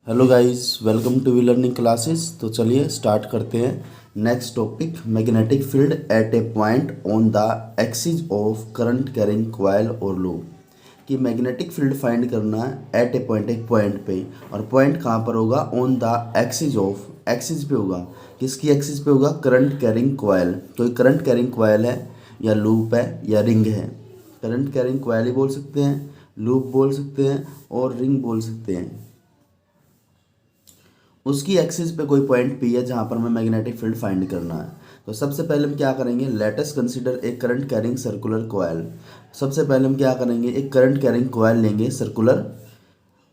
Hello guys, welcome to We Learning classes. तो चलिए start करते हैं। Next topic, magnetic field at a point on the axis of current carrying coil और loop. कि magnetic field find करना है at a point, एक point पे। और पॉइंट कहाँ पर होगा? On the axis of, axis पे होगा। किसकी एक्सिस पे होगा? Current carrying coil. कोई करंट कैरिंग कॉइल है या लूप है या रिंग है। करंट कैरिंग कॉइल ही बोल सकते हैं, लूप बोल सकते हैं और रिंग बोल सकते हैं। उसकी एक्सिस पे कोई पॉइंट पी है जहाँ पर हमें मैग्नेटिक फील्ड फाइंड करना है। तो सबसे पहले हम क्या करेंगे? लेट अस कंसीडर एक करंट कैरिंग सर्कुलर कॉइल। सबसे पहले हम क्या करेंगे? एक करंट कैरिंग कॉइल लेंगे सर्कुलर,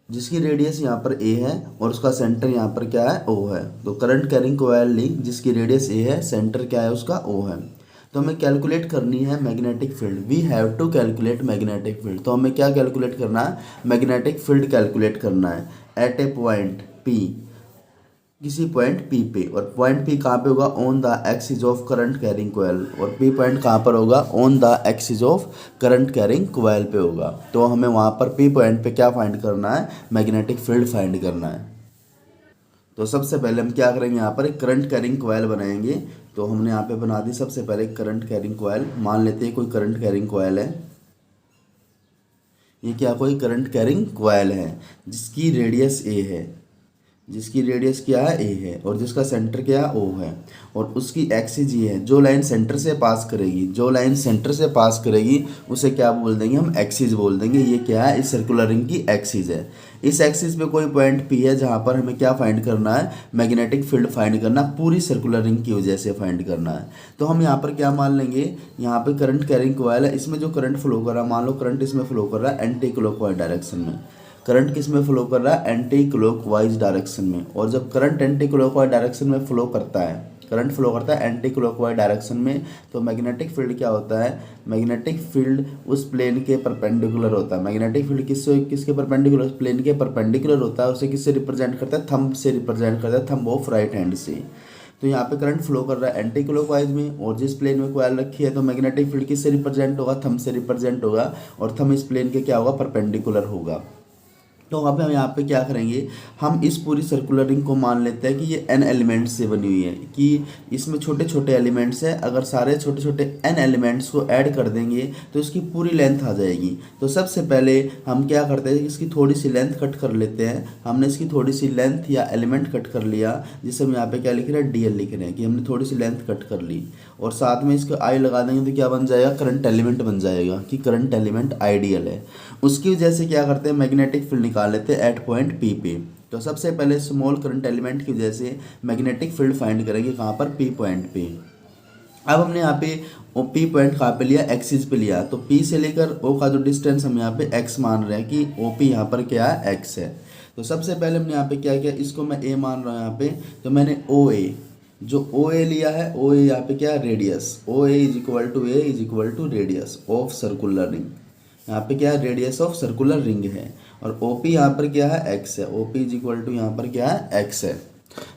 जिसकी रेडियस यहाँ पर ए है और उसका सेंटर यहाँ पर क्या है? ओ है। तो करंट कैरिंग कॉइल ली जिसकी रेडियस ए है, सेंटर क्या है उसका? ओ है। तो हमें कैलकुलेट करनी है magnetic field. We have to calculate magnetic field. तो हमें क्या कैलकुलेट करना है? मैग्नेटिक फील्ड कैलकुलेट करना है एट ए पॉइंट पी, किसी पॉइंट पी पे। और पॉइंट पी कहाँ पे होगा? On the axis of current carrying coil. और पी पॉइंट कहाँ पर होगा? On the axis of current carrying coil पे होगा। तो हमें वहाँ पर पी पॉइंट पे क्या फाइंड करना है? मैग्नेटिक फील्ड फाइंड करना है। तो सबसे पहले हम क्या करेंगे? यहाँ पर एक करंट कैरिंग कॉइल बनाएंगे। तो हमने यहाँ पे बना दी सबसे पहले करंट कैरिंग कॉइल। मान लेते हैं कोई करंट कैरिंग कॉइल है। ये क्या? कोई करंट कैरिंग कॉइल है जिसकी रेडियस ए है, जिसकी रेडियस क्या है? ए है। और जिसका सेंटर क्या है? ओ है। और उसकी एक्सिस ये है। जो लाइन सेंटर से पास करेगी, जो लाइन सेंटर से पास करेगी उसे क्या बोल देंगे? हम एक्सिस बोल देंगे। ये क्या है? इस सर्कुलर रिंग की एक्सिस है। इस एक्सिस पे कोई पॉइंट पी है जहाँ पर हमें क्या फाइंड करना है? मैग्नेटिक फील्ड फाइंड करना, पूरी सर्कुलर रिंग की वजह से फाइंड करना है। तो हम यहाँ पर क्या मान लेंगे? यहाँ पे करंट कैरिंग कॉइल है, इसमें जो करंट फ्लो कर रहा है, मान लो करंट इसमें फ्लो कर रहा है एंटी क्लॉकवाइज डायरेक्शन में। करंट किस में फ्लो कर रहा है? एंटी क्लॉकवाइज डायरेक्शन में। और जब करंट एंटी क्लॉकवाइज डायरेक्शन में फ्लो करता है, करंट फ्लो करता है एंटी क्लॉकवाइज डायरेक्शन में, तो मैग्नेटिक फील्ड क्या होता है? मैग्नेटिक फील्ड उस प्लेन के परपेंडिकुलर होता है। मैग्नेटिक फील्ड किससे, किसके परपेंडिकुलर? प्लेन के परपेंडिकुलर होता है। उसे किससे रिप्रेजेंट करता है? थंब से रिप्रेजेंट करता है, थंब ऑफ राइट हैंड से। तो यहाँ पे करंट फ्लो कर रहा है एंटी क्लॉकवाइज में, और जिस प्लेन में कॉइल रखी है तो मैग्नेटिक फील्ड किससे रिप्रेजेंट होगा? थंब से रिप्रेजेंट होगा। और थंब इस प्लेन के क्या होगा? परपेंडिकुलर होगा। तो वहाँ पे हम यहाँ पे क्या करेंगे? हम इस पूरी सर्कुलर रिंग को मान लेते हैं कि ये n एलिमेंट्स से बनी हुई है, कि इसमें छोटे छोटे एलिमेंट्स हैं। अगर सारे छोटे छोटे n एलिमेंट्स को ऐड कर देंगे तो इसकी पूरी लेंथ आ जाएगी। तो सबसे पहले हम क्या करते हैं? इसकी थोड़ी सी लेंथ कट कर लेते हैं। हमने इसकी थोड़ी सी लेंथ या एलिमेंट कट कर लिया, जिसे हम यहाँ पे क्या लिख रहे हैं? DL लिख रहे हैं, कि हमने थोड़ी सी लेंथ कट कर ली। और साथ में इसको आई लगा देंगे तो क्या बन जाएगा? करंट एलिमेंट बन जाएगा, कि करंट एलिमेंट आइडियल है। उसकी वजह से क्या करते हैं? मैग्नेटिक फील्ड निकाल लेते हैं एट पॉइंट पी पे। तो सबसे पहले स्मॉल करंट एलिमेंट की वजह से मैग्नेटिक फील्ड फाइंड करेंगे कहाँ पर? पी पॉइंट पे। अब हमने यहाँ पे ओ पी पॉइंट कहाँ पे लिया? एक्सिस पे लिया। तो पी से लेकर ओ का जो डिस्टेंस हम यहाँ पे एक्स मान रहे हैं, कि ओ पी यहाँ पर क्या है? एक्स है। तो सबसे पहले हमने यहाँ पे क्या किया? इसको मैं ए मान रहा हूँ यहाँ पे। तो मैंने ओ ए, जो ओ ए लिया है, ओ ए यहाँ पे क्या है? Radius. O A is equal to radius of circular ring. यहाँ पे क्या है? रेडियस ऑफ सर्कुलर रिंग है। और ओ पी यहाँ पर क्या है? एक्स है। O P is equal to यहाँ पर क्या है? एक्स है।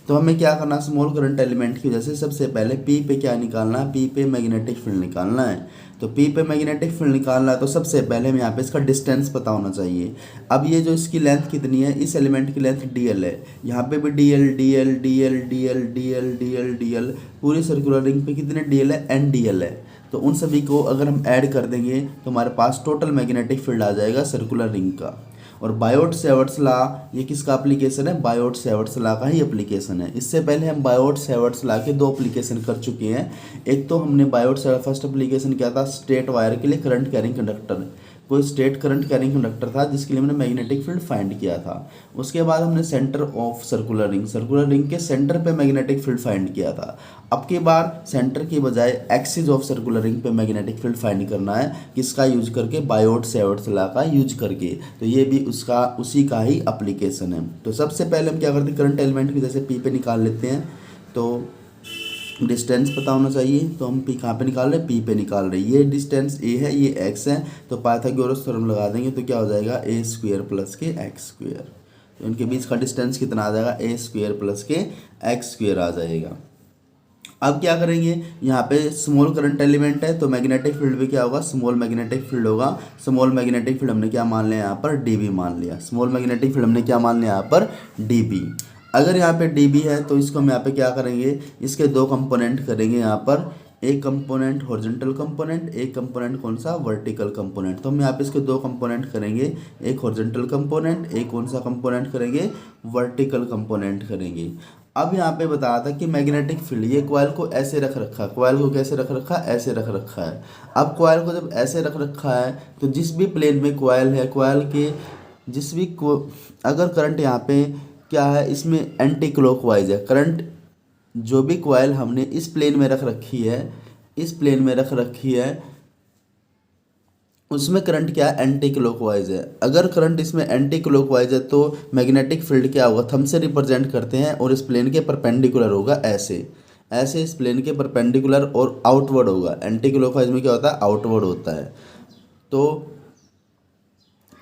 तो हमें क्या करना? स्मॉल करंट एलिमेंट की वजह से सबसे पहले पी पे क्या निकालना है? पी पे मैग्नेटिक फील्ड निकालना है। तो पी पे मैग्नेटिक फील्ड निकालना है तो सबसे पहले हमें यहाँ पे इसका डिस्टेंस पता होना चाहिए। अब ये जो इसकी लेंथ कितनी है? इस एलिमेंट की लेंथ DL है। यहाँ पे भी DL DL DL DL DL DL DL, पूरी सर्कुलर रिंग पे कितने DL है? NDL है। तो उन सभी को अगर हम ऐड कर देंगे तो हमारे पास टोटल मैग्नेटिक फील्ड आ जाएगा सर्कुलर रिंग का। और बायोट सेवर्ट्स लॉ, ये किसका एप्लीकेशन है? बायोट सेवर्ट्स लॉ का ही एप्लीकेशन है। इससे पहले हम बायोट सेवर्ट्स लॉ के दो एप्लीकेशन कर चुके हैं। एक तो हमने बायोट सेवर्ट्स फर्स्ट एप्लीकेशन किया था स्ट्रेट वायर के लिए करंट कैरिंग कंडक्टर, कोई स्ट्रेट करंट कैरिंग कंडक्टर था जिसके लिए हमने मैग्नेटिक फील्ड फाइंड किया था। उसके बाद हमने centre of circular ring, circular ring के सेंटर पे मैग्नेटिक फील्ड फाइंड किया था। अब की बार सेंटर की बजाय एक्सिस ऑफ सर्कुलर रिंग पे मैग्नेटिक फील्ड फाइंड करना है, किसका यूज करके? बायोट सेवर्ट्स लॉ का यूज करके। तो ये भी उसका उसी का ही एप्लीकेशन है। तो सबसे पहले हम क्या करते हैं? करंट एलिमेंट की जैसे पी पे निकाल लेते हैं। तो डिस्टेंस पता होना चाहिए, तो हम पी कहाँ पे निकाल रहे हैं? पी पे निकाल रहे हैं। ये डिस्टेंस ए है, ये एक्स है। तो पाइथागोरस थ्योरम लगा देंगे तो क्या हो जाएगा? ए स्क्वेयर प्लस के एक्स स्क्वेयर। तो इनके बीच का डिस्टेंस कितना आ जाएगा? ए स्क्वेयर प्लस के एक्स स्क्वेयर आ जाएगा। अब क्या करेंगे, यहाँ पे स्मॉल करंट एलिमेंट है तो मैग्नेटिक फील्ड भी क्या होगा, स्मॉल मैग्नेटिक फील्ड होगा। स्मॉल मैग्नेटिक फील्ड हमने क्या मान लिया यहाँ पर, डीबी मान लिया। स्मॉल मैग्नेटिक फील्ड हमने क्या मान लिया यहाँ पर, डीबी। अगर यहाँ पे डीबी है तो इसको हम यहाँ पे क्या करेंगे, इसके दो कंपोनेंट करेंगे यहाँ पर, एक कंपोनेंट हॉरिजॉन्टल कंपोनेंट, एक कंपोनेंट कौन सा, वर्टिकल कंपोनेंट। तो हम यहाँ पे इसके दो कंपोनेंट करेंगे, एक हॉरिजॉन्टल कंपोनेंट, एक कौन सा कंपोनेंट करेंगे, वर्टिकल कंपोनेंट करेंगे। अब यहाँ पे बताया था कि मैग्नेटिक फील्ड, ये कॉइल को ऐसे रख रखा है, कॉइल को कैसे रख रखा है, ऐसे रख रखा है। अब कॉइल को जब ऐसे रख रखा है तो जिस भी प्लेन में कॉइल है, कॉइल के जिस भी अगर करंट यहाँ पे क्या है, इसमें एंटी क्लॉकवाइज है करंट, जो भी कॉइल हमने इस प्लेन में रख रखी है, इस प्लेन में रख रखी है, उसमें करंट क्या है, एंटी क्लॉकवाइज है। अगर करंट इसमें एंटी क्लॉकवाइज है तो मैग्नेटिक फील्ड क्या होगा, थंब से रिप्रेजेंट करते हैं और इस प्लेन के परपेंडिकुलर होगा, ऐसे ऐसे इस प्लेन के परपेंडिकुलर और आउटवर्ड होगा। एंटी क्लॉकवाइज में क्या होता है, आउटवर्ड होता है। तो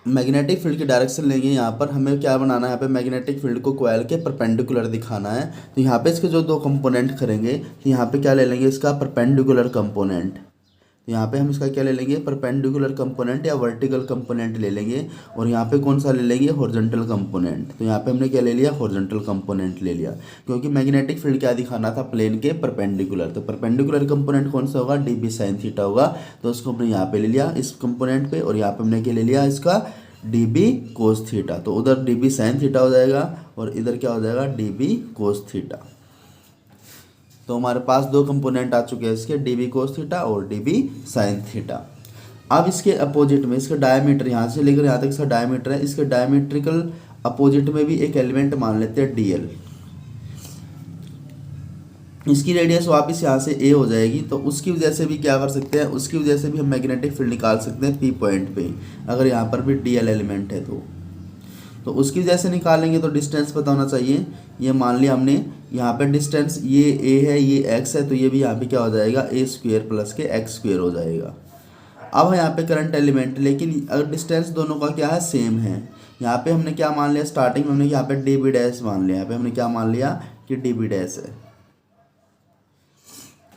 मैग्नेटिक फील्ड की डायरेक्शन लेंगे, यहाँ पर हमें क्या बनाना है, यहाँ पे मैग्नेटिक फील्ड को कॉइल के परपेंडिकुलर दिखाना है। तो यहाँ पे इसके जो दो कंपोनेंट करेंगे, तो यहाँ पे क्या ले लेंगे, इसका परपेंडिकुलर कंपोनेंट। यहाँ पे हम इसका क्या ले लेंगे, परपेंडिकुलर कंपोनेंट या वर्टिकल कंपोनेंट ले लेंगे। और यहाँ पे कौन सा ले लेंगे, हॉरिजॉन्टल कंपोनेंट। तो यहाँ पे हमने क्या ले लिया, हॉरिजॉन्टल कंपोनेंट ले लिया, क्योंकि मैग्नेटिक फील्ड क्या दिखाना था, प्लेन के परपेंडिकुलर। तो परपेंडिकुलर कंपोनेंट कौन सा होगा, डीबी साइन थीटा होगा। तो उसको हमने यहाँ पे ले लिया इस कंपोनेंट पे, और यहाँ पे हमने क्या ले लिया, इसका डीबी कोस थीटा। तो उधर डीबी साइन थीटा हो जाएगा और इधर क्या हो जाएगा, डीबी कोस थीटा। तो हमारे पास दो कंपोनेंट आ चुके हैं इसके, डीबी कोस थीटा और डीबी साइन थीटा। अब इसके अपोजिट में, इसका डायमीटर यहाँ से लेकर यहाँ तक इसका डायमीटर है, इसके डायमीट्रिकल अपोजिट में भी एक एलिमेंट मान लेते हैं डीएल। इसकी रेडियस वापस यहाँ से ए हो जाएगी, तो उसकी वजह से भी क्या कर सकते हैं, उसकी वजह से भी हम मैग्नेटिक फील्ड निकाल सकते हैं पी पॉइंट पे, अगर यहाँ पर भी डीएल एलिमेंट है तो उसकी वजह से निकालेंगे। तो डिस्टेंस पता होना चाहिए। ये मान लिया हमने, यहाँ पे डिस्टेंस ये ए है, ये एक्स है, तो ये भी यहाँ पे क्या हो जाएगा, ए स्क्वेयर प्लस के एक्स स्क्वेयर हो जाएगा। अब यहाँ पे करंट एलिमेंट, लेकिन अगर डिस्टेंस दोनों का क्या है, सेम है। यहाँ पे हमने क्या मान लिया, स्टार्टिंग में हमने यहाँ पे डी बी डैश मान लिया, यहाँ पे हमने क्या मान लिया कि डी बी डैश है।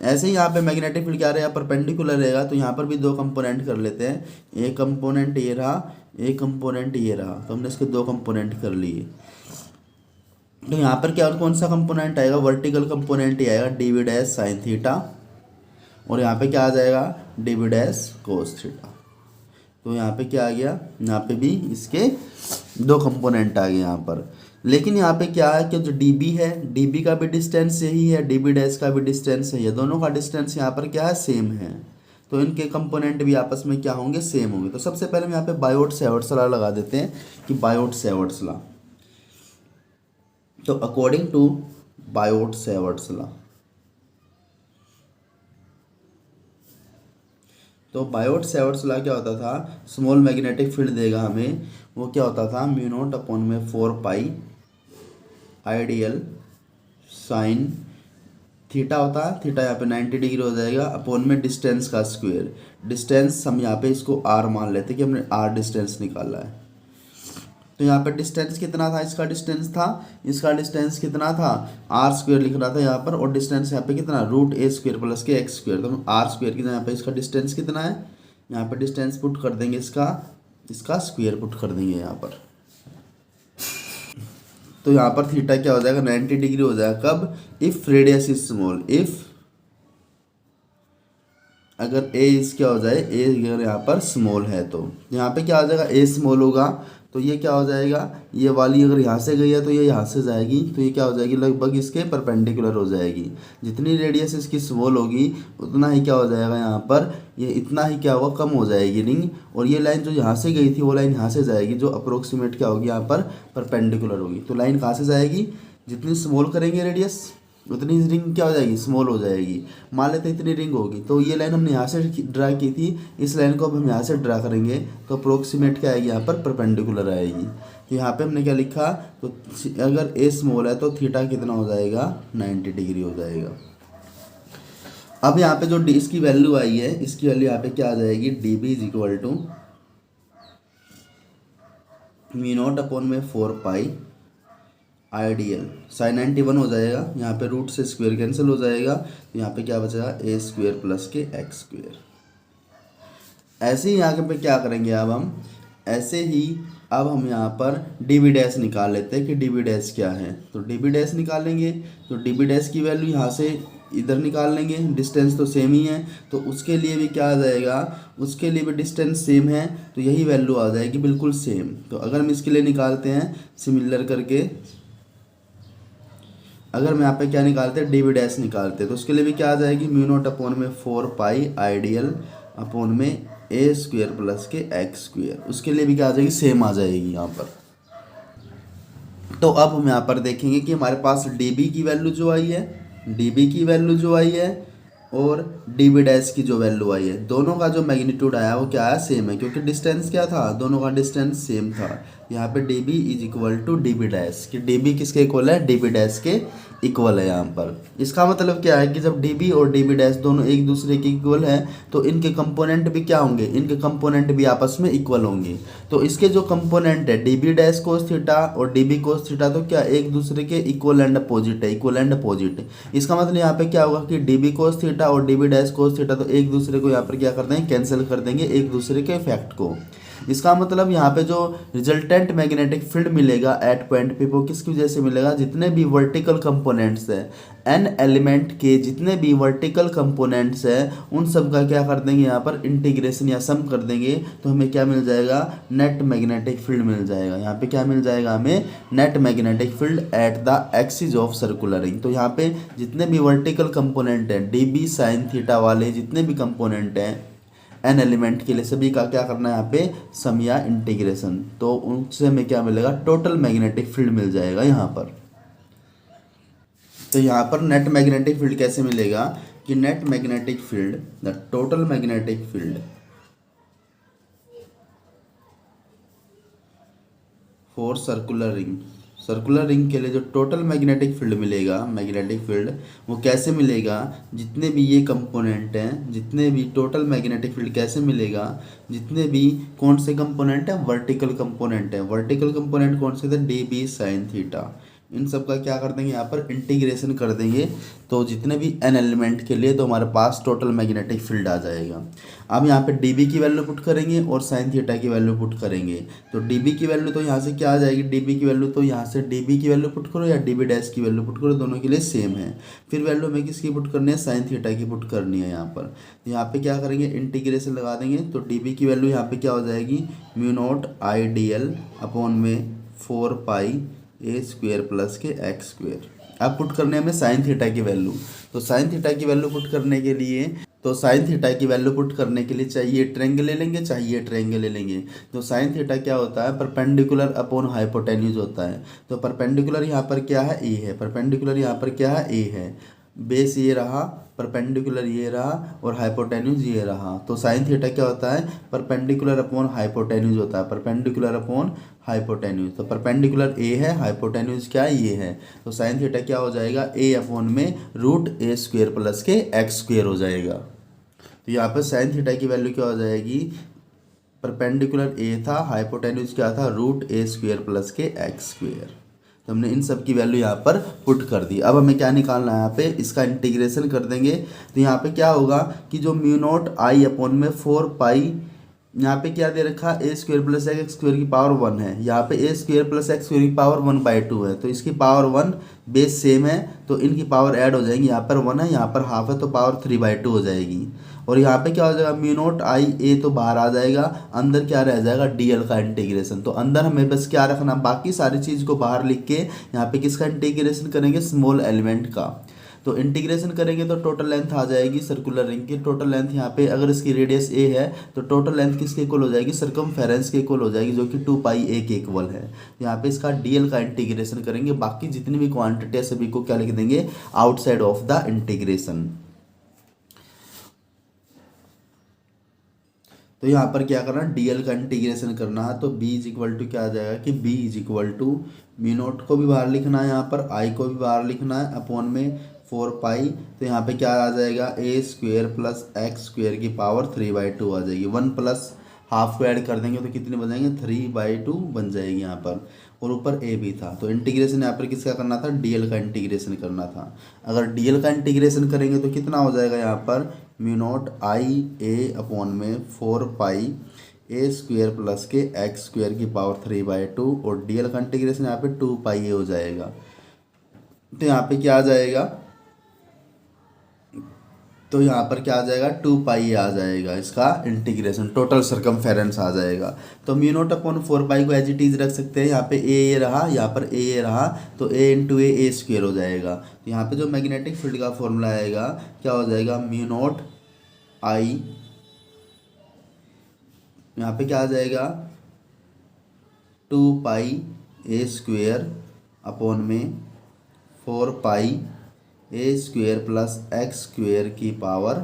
ऐसे ही यहाँ पे मैग्नेटिक फील्ड क्या रहेगा, परपेंडिकुलर रहेगा। तो यहाँ पर भी दो कंपोनेंट कर लेते हैं, एक कंपोनेंट ये रहा, एक कंपोनेंट ये रहा। तो हमने इसके दो कंपोनेंट कर लिए। तो यहाँ पर क्या कौन सा कंपोनेंट आएगा, वर्टिकल कंपोनेंट ही आएगा, d B dash sine theta, और यहाँ पे क्या आ जाएगा, d B dash cos theta. तो यहाँ पे क्या आ गया, यहाँ पे भी इसके दो कंपोनेंट आ गए यहाँ पर। लेकिन यहाँ पे क्या है कि जो डीबी है, डीबी का भी डिस्टेंस यही है, डीबी डैश का भी डिस्टेंस है, ये दोनों का डिस्टेंस यहाँ पर क्या है, सेम है। तो इनके कंपोनेंट भी आपस में क्या होंगे, सेम होंगे। तो सबसे पहले हम यहाँ पे बायोट सेवर्ट्स लॉ लगा देते हैं कि बायोट सेवर्ट्स लॉ। तो according to Biot Savart's law, तो बायोट सेवर्ट्स लॉ क्या होता था, स्मॉल मैग्नेटिक फील्ड देगा हमें, वो क्या होता था, म्यू नॉट अपॉन में 4 पाई आइडियल साइन थीटा होता है। थीटा यहाँ पे 90 डिग्री हो जाएगा, अपॉन में डिस्टेंस का स्क्वायर। डिस्टेंस हम यहाँ पे इसको आर मान लेते कि हमने आर डिस्टेंस निकाला है। तो यहाँ पे डिस्टेंस कितना था, इसका डिस्टेंस कितना था, आर स्क्वायर लिख रहा था यहाँ पर, और डिस्टेंस यहाँ पे कितना, रूट ए स्क्वायर प्लस के एक्स स्क्वायर। तो हम आर स्क्वायर की यहाँ पे इसका डिस्टेंस कितना है, यहाँ पे डिस्टेंस पुट कर देंगे, इसका स्क्वायर पुट कर देंगे यहाँ पर। तो यहाँ पर थीटा क्या हो जाएगा, 90 डिग्री हो जाएगा। कब, if radius is small, if अगर ए इस क्या हो जाए, ए अगर यहाँ पर स्मॉल है, तो यहाँ पे क्या हो जाएगा, ए स्मॉल होगा तो ये क्या हो जाएगा, ये वाली अगर यहाँ से गई है तो ये यहाँ से जाएगी, तो ये क्या हो जाएगी, लगभग इसके परपेंडिकुलर हो जाएगी। जितनी रेडियस इसकी स्मॉल होगी उतना ही क्या हो जाएगा, यहाँ पर ये इतना ही क्या होगा, कम हो जाएगी रिंग। और ये लाइन जो यहाँ से गई थी वो लाइन यहाँ से जाएगी, जो अप्रोक्सीमेट क्या होगी, यहाँ पर परपेंडिकुलर होगी। तो लाइन कहाँ से जाएगी, जितनी स्मॉल करेंगे रेडियस उतनी रिंग क्या हो जाएगी, स्मॉल हो जाएगी। मान लेते इतनी रिंग होगी, तो ये लाइन हमने यहाँ से ड्रा की थी, इस लाइन को अब हम यहाँ से ड्रा करेंगे तो अप्रोक्सीमेट क्या आएगी, यहाँ पर परपेंडिकुलर आएगी। तो यहाँ पे हमने क्या लिखा, तो अगर ए स्मॉल है तो थीटा कितना हो जाएगा, 90 डिग्री हो जाएगा। अब यहाँ पे जो डी इसकी वैल्यू आई है, इसकी वैल्यू यहाँ पे क्या आ जाएगी, d B is equal to mu naught upon में 4 पाई आइडियल साइन 91 हो जाएगा, यहाँ पे रूट से स्क्वायर कैंसिल हो जाएगा, तो यहाँ पे क्या बचेगा ए स्क्वायर प्लस के एक्स स्क्वायर। ऐसे ही यहाँ पे क्या करेंगे अब हम, ऐसे ही अब हम यहाँ पर डी बी डैश निकाल लेते हैं कि डी बी डैश क्या है। तो डी बी डैश निकालेंगे तो डी बी डैश की वैल्यू यहाँ से इधर निकाल लेंगे, डिस्टेंस तो सेम ही है, तो उसके लिए भी क्या आ जाएगा, उसके लिए भी डिस्टेंस सेम है, तो यही वैल्यू आ जाएगी बिल्कुल सेम। तो अगर हम इसके लिए निकालते हैं सिमिलर करके, अगर हम यहाँ पे क्या निकालते हैं डी बी डैश निकालते हैं, तो उसके लिए भी क्या आ जाएगी म्यू नॉट अपॉन में 4 पाई आइडियल अपॉन में ए स्क्वायर प्लस के एक्स स्क्वायर, उसके लिए भी क्या आ जाएगी सेम आ जाएगी यहाँ पर। तो अब हम यहाँ पर देखेंगे कि हमारे पास डी बी की वैल्यू जो आई है, डी बी की वैल्यू जो आई है और डी बी डैश की जो वैल्यू आई है, दोनों का जो मैग्नीट्यूड आया वो क्या है सेम है, क्योंकि डिस्टेंस क्या था, दोनों का डिस्टेंस सेम था। यहाँ पे d B is equal to d B dash, कि डी बी किसके इक्वल है, डी बी डैश के इक्वल है यहाँ पर। इसका मतलब क्या है कि जब डी बी और डी बी डैश दोनों एक दूसरे के इक्वल है तो इनके कंपोनेंट भी क्या होंगे, इनके कंपोनेंट भी आपस में इक्वल होंगे। तो इसके जो कंपोनेंट है d B dash cos theta और डी बी कोस थीटा, तो क्या एक दूसरे के इक्वल एंड अपोजिट है, इक्वल एंड अपोजिट। इसका मतलब यहाँ पे क्या होगा कि डी बी कोस थीटा और d B dash cos theta तो एक दूसरे को यहाँ पर क्या कर देंगे, कैंसिल कर देंगे एक दूसरे के इफेक्ट को। इसका मतलब यहाँ पे जो रिजल्टेंट मैग्नेटिक फील्ड मिलेगा एट पॉइंट पे वो किसकी वजह से मिलेगा, जितने भी वर्टिकल कंपोनेंट्स है, एन एलिमेंट के जितने भी वर्टिकल कंपोनेंट्स है उन सब का क्या कर देंगे यहाँ पर इंटीग्रेशन या सम कर देंगे, तो हमें क्या मिल जाएगा, नेट मैग्नेटिक फील्ड मिल जाएगा। यहाँ पे क्या मिल जाएगा हमें, net magnetic field at the axis of circular ring. तो यहाँ पे जितने भी वर्टिकल कंपोनेंट हैं डी बी साइन थीटा वाले जितने भी कंपोनेंट हैं एन एलिमेंट के लिए, सभी का क्या करना है यहाँ पे सम या इंटीग्रेशन, तो उनसे हमें क्या मिलेगा, टोटल मैग्नेटिक फील्ड मिल जाएगा यहाँ पर। तो यहाँ पर नेट मैग्नेटिक फील्ड कैसे मिलेगा कि net magnetic field, the total magnetic field for circular ring, circular ring के लिए जो टोटल मैग्नेटिक फील्ड मिलेगा, मैग्नेटिक फील्ड वो कैसे मिलेगा, जितने भी ये कंपोनेंट हैं, जितने भी टोटल मैग्नेटिक फील्ड कैसे मिलेगा, जितने भी कौन से कंपोनेंट हैं, वर्टिकल कंपोनेंट हैं, वर्टिकल कंपोनेंट कौन से थे, डी बी साइन थीटा, इन सब का क्या कर देंगे यहाँ पर इंटीग्रेशन कर देंगे, तो जितने भी एन एलिमेंट के लिए तो हमारे पास टोटल मैग्नेटिक फील्ड आ जाएगा। अब यहाँ पे डी बी की वैल्यू पुट करेंगे और साइन थीटा की वैल्यू पुट करेंगे, तो डी बी की वैल्यू तो यहाँ से क्या आ जाएगी, डी बी की वैल्यू तो यहाँ से डी बी की वैल्यू पुट करो या डी बी डैश की वैल्यू पुट करो, दोनों के लिए सेम है। फिर वैल्यू हमें किसकी पुट करनी है, साइन थीटा की पुट करनी है यहाँ पर। यहाँ पे क्या करेंगे, इंटीग्रेशन लगा देंगे, तो डी बी की वैल्यू यहाँ पे क्या हो जाएगी, mu not I D L upon में 4 पाई ए स्क्वायर प्लस के एक्स स्क्वायर। अब पुट करने में साइन थीटा की वैल्यू, तो साइन थीटा की वैल्यू पुट करने के लिए, तो साइन थीटा की वैल्यू पुट करने के लिए चाहिए ट्रायंगल ले लेंगे, चाहिए ट्रायंगल ले लेंगे। तो साइन थीटा क्या होता है, परपेंडिकुलर अपॉन हाइपोटेन्यूज होता है। तो परपेंडिकुलर यहाँ पर क्या है, ए है, परपेंडिकुलर यहाँ पर क्या है, ए है, बेस ये रहा, परपेंडिकुलर ये रहा और हाइपोटेन्यूज ये रहा। तो साइन थीटा क्या होता है, परपेंडिकुलर अपॉन हाइपोटेन्यूज होता है, परपेंडिकुलर अपॉन हाइपोटेन्यूज। तो परपेंडिकुलर ए है, हाइपोटेन्यूज क्या है, ये है, तो साइन थीटा क्या हो जाएगा, ए अपॉन में रूट ए स्क्वायर प्लस के एक्स स्क्वायर हो जाएगा। तो यहाँ पर साइन थीटा की वैल्यू क्या हो जाएगी, परपेंडिकुलर ए था, हाइपोटेन्यूज क्या था, रूट ए स्क्वायर प्लस के एक्स स्क्वायर। तो हमने इन सब की वैल्यू यहाँ पर पुट कर दी। अब हमें क्या निकालना है, यहाँ पे इसका इंटीग्रेशन कर देंगे, तो यहाँ पे क्या होगा कि जो म्यू नॉट आई अपॉन में 4 पाई, यहाँ पे क्या दे रखा, ए स्क्वायर प्लस एक्स स्क्वायर की पावर 1 है, यहाँ पे ए स्क्वायर प्लस एक्स स्क्वायर की पावर 1/2 है, तो इसकी पावर 1 बेस सेम है, तो इनकी पावर ऐड हो जाएंगी, यहाँ पर 1 है, यहाँ पर हाफ है, तो पावर 3/2 हो जाएगी। और यहाँ पे क्या हो जाएगा, म्यू नॉट आई ए तो बाहर आ जाएगा, अंदर क्या रह जाएगा, डीएल का इंटीग्रेशन। तो अंदर हमें बस क्या रखना, बाकी सारी चीज़ को बाहर लिख के यहाँ पे किसका इंटीग्रेशन करेंगे, स्मॉल एलिमेंट का। तो इंटीग्रेशन करेंगे तो टोटल लेंथ आ जाएगी सर्कुलर रिंग की, टोटल लेंथ यहाँ पे अगर इसकी रेडियस ए है तो टोटल लेंथ किसके इक्वल हो जाएगी, सर्कमफेरेंस के इक्वल हो जाएगी, जो कि 2 पाई ए के इक्वल है। यहाँ पे इसका डीएल का इंटीग्रेशन करेंगे, बाकी जितनी भी क्वांटिटी है सभी को क्या लिख देंगे, आउटसाइड ऑफ द इंटीग्रेशन। तो यहाँ पर क्या करना, डीएल का इंटीग्रेशन करना है, तो b इज इक्वल टू क्या आ जाएगा कि b is equal to mu naught को भी बाहर लिखना है, यहाँ पर i को भी बाहर लिखना है, अपॉन में 4 पाई, तो यहाँ पे क्या आ जाएगा, ए स्क्वायर प्लस एक्स स्क्वायर की पावर 3/2 आ जाएगी। 1 प्लस हाफ को ऐड कर देंगे तो कितने बन जाएंगे, 3/2 बन जाएगी यहाँ पर। और ऊपर ए भी था, तो इंटीग्रेशन यहाँ पर किसका करना था, डीएल का इंटीग्रेशन करना था। अगर डीएल का इंटीग्रेशन करेंगे तो कितना हो जाएगा यहाँ पर, mu not I A upon में 4 पाई ए स्क्वेयर प्लस के एक्स स्क्वेयर की पावर 3/2 और डीएल का इंटीग्रेशन यहाँ पे 2 पाई ए हो जाएगा। तो यहाँ पे क्या आ जाएगा, तो यहाँ पर क्या आ जाएगा, 2 पाई आ जाएगा इसका इंटीग्रेशन, टोटल सरकमफेरेंस आ जाएगा। तो म्यू नॉट अपॉन 4 पाई को एज इट इज रख सकते हैं, यहाँ पे ए रहा, यहाँ पर ए रहा, तो ए इंटू ए स्क्वेयर हो जाएगा। तो यहाँ पे जो मैग्नेटिक फील्ड का फॉर्मूला आएगा क्या हो जाएगा, म्यू नॉट आई, यहाँ पे क्या आ जाएगा 2 पाई ए स्क्वेयर अपॉन में 4 पाई ए स्क्वेयर प्लस एक्स स्क्वेयर की पावर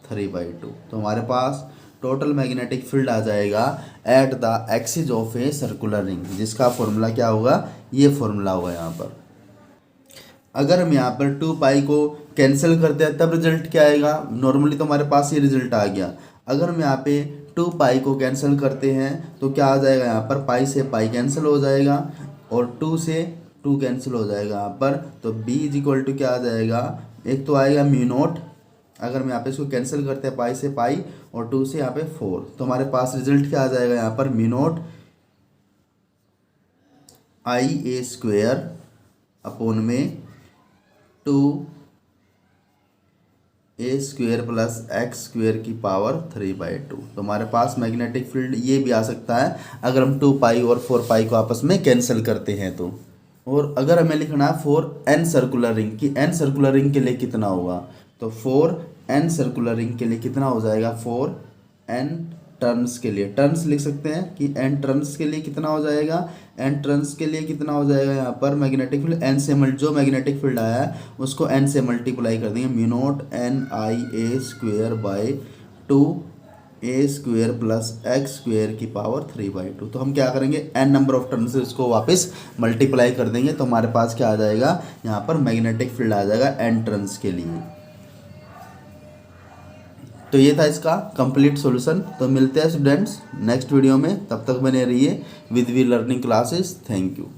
3/2। तो हमारे पास टोटल मैग्नेटिक फील्ड आ जाएगा at the axis of a circular ring, जिसका फॉर्मूला क्या होगा, ये फॉर्मूला होगा यहाँ पर। अगर हम यहाँ पर 2 पाई को कैंसिल करते हैं तब रिजल्ट क्या आएगा, नॉर्मली तो हमारे पास ये रिजल्ट आ गया। अगर हम यहाँ पे 2 पाई को कैंसिल करते हैं तो क्या आ जाएगा, यहाँ पर पाई से पाई कैंसिल हो जाएगा और 2 से 2 कैंसिल हो जाएगा यहाँ पर। तो b इज इक्वल टू क्या आ जाएगा, एक तो आएगा म्यू नॉट, अगर हम यहाँ पे इसको कैंसिल करते हैं पाई से पाई और 2 से यहाँ पे 4, तो हमारे पास रिजल्ट क्या आ जाएगा यहाँ पर, mu not I A square upon में 2 ए स्क्वेयर प्लस एक्स स्क्वेयर की पावर 3/2। तो हमारे पास मैग्नेटिक फील्ड ये भी आ सकता है अगर हम 2 पाई और 4 पाई को आपस में कैंसिल करते हैं तो। और अगर हमें लिखना है फॉर एन सर्कुलर रिंग की एन सर्कुलर रिंग के लिए कितना होगा, तो फॉर एन सर्कुलर रिंग के लिए कितना हो जाएगा, फॉर एन टर्न्स के लिए, टर्न्स लिख सकते हैं कि एन टर्न्स के लिए कितना हो जाएगा, एन टर्न्स के लिए कितना हो जाएगा यहाँ पर मैग्नेटिक फील्ड एन से जो मैग्नेटिक फील्ड आया है उसको एन से मल्टीप्लाई कर देंगे, mu not an I A square by 2 A square plus x square की पावर 3/2। तो हम क्या करेंगे, एन नंबर ऑफ टर्न से इसको वापस मल्टीप्लाई कर देंगे, तो हमारे पास क्या आ जाएगा, यहाँ पर मैग्नेटिक फील्ड आ जाएगा एन टर्न्स के लिए। तो ये था इसका कंप्लीट सॉल्यूशन। तो मिलते हैं स्टूडेंट्स नेक्स्ट वीडियो में, तब तक बने रहिए with We Learning classes. Thank you.